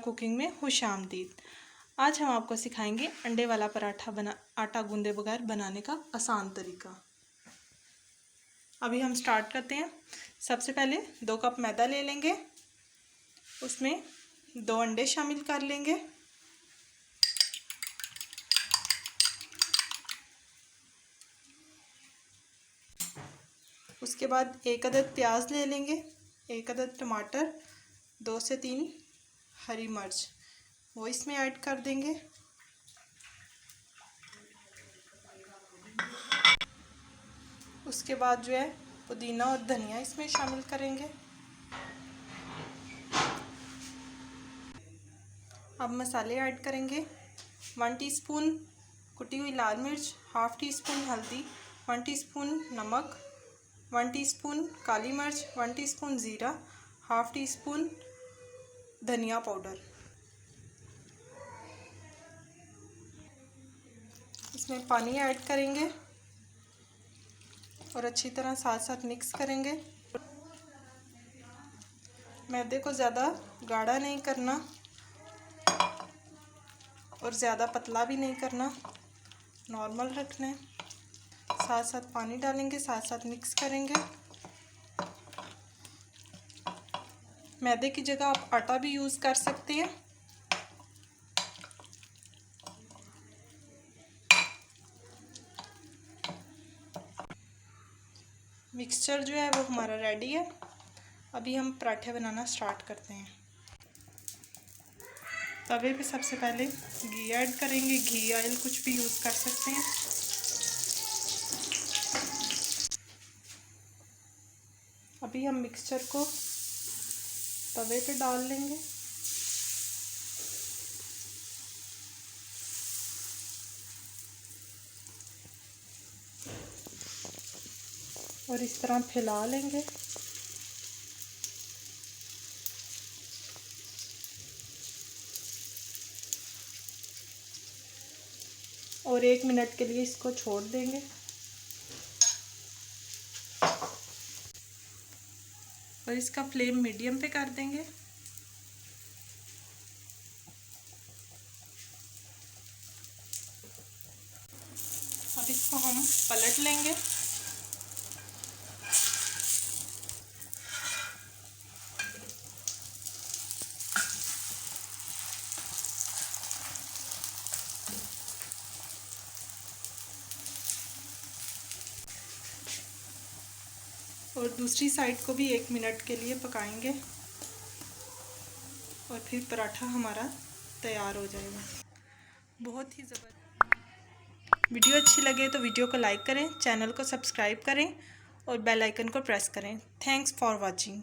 Cooking में खुशामदीद। आज हम आपको सिखाएंगे अंडे वाला पराठा आटा गूंदे बगैर बनाने का आसान तरीका। अभी हम स्टार्ट करते हैं। सबसे पहले 2 कप मैदा ले लेंगे, उसमें 2 अंडे शामिल कर लेंगे। उसके बाद 1 अदद प्याज ले लेंगे, 1 अदद टमाटर, 2 से 3 हरी मिर्च वो इसमें ऐड कर देंगे। उसके बाद जो है पुदीना और धनिया इसमें शामिल करेंगे। अब मसाले ऐड करेंगे। 1 टीस्पून कुटी हुई लाल मिर्च, हाफ़ टी स्पून हल्दी, 1 टीस्पून नमक, 1 टीस्पून काली मिर्च, 1 टीस्पून ज़ीरा, हाफ़ टी स्पून धनिया पाउडर। इसमें पानी ऐड करेंगे और अच्छी तरह साथ साथ मिक्स करेंगे। मैदे को ज़्यादा गाढ़ा नहीं करना और ज़्यादा पतला भी नहीं करना, नॉर्मल रखना है। साथ साथ पानी डालेंगे, साथ साथ मिक्स करेंगे। मैदे की जगह आप आटा भी यूज़ कर सकते हैं। मिक्सचर जो है वो हमारा रेडी है। अभी हम पराठे बनाना स्टार्ट करते हैं। तवे पे सबसे पहले घी ऐड करेंगे। घी ऑयल कुछ भी यूज़ कर सकते हैं। अभी हम मिक्सचर को तवे पे डाल लेंगे। और इस तरह फैला लेंगे। और 1 मिनट के लिए इसको छोड़ देंगे। और इसका फ्लेम मीडियम पे कर देंगे। अब इसको हम पलट लेंगे। और दूसरी साइड को भी 1 मिनट के लिए पकाएंगे और फिर पराठा हमारा तैयार हो जाएगा। बहुत ही ज़बरदस्त। वीडियो अच्छी लगे तो वीडियो को लाइक करें, चैनल को सब्सक्राइब करें और बेल आइकन को प्रेस करें। Thanks for watching.